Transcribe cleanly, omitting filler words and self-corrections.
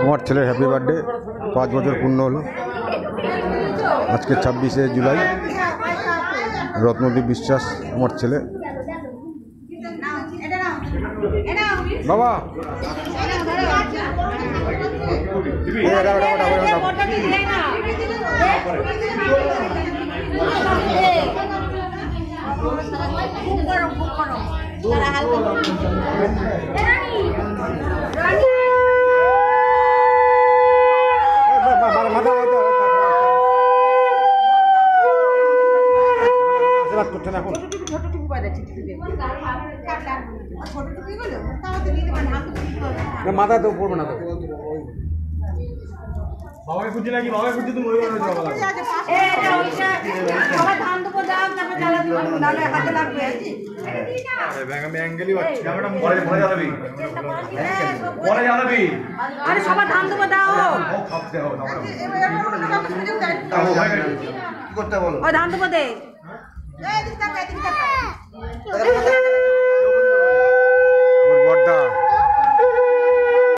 আমার ছেলের happy birthday 5 বছর পূর্ণ হলো আজকে 26শে জুলাই। রত্নদীপ বিশ্বাস আমার ছেলে। বাবা মাথা তো পড়বে না তো বাবাকে খুঁজছি নাকি বাবাকে খুঁজছি তুমি সবার ধান দেবো দাও করতে বলো ধান দেবো দে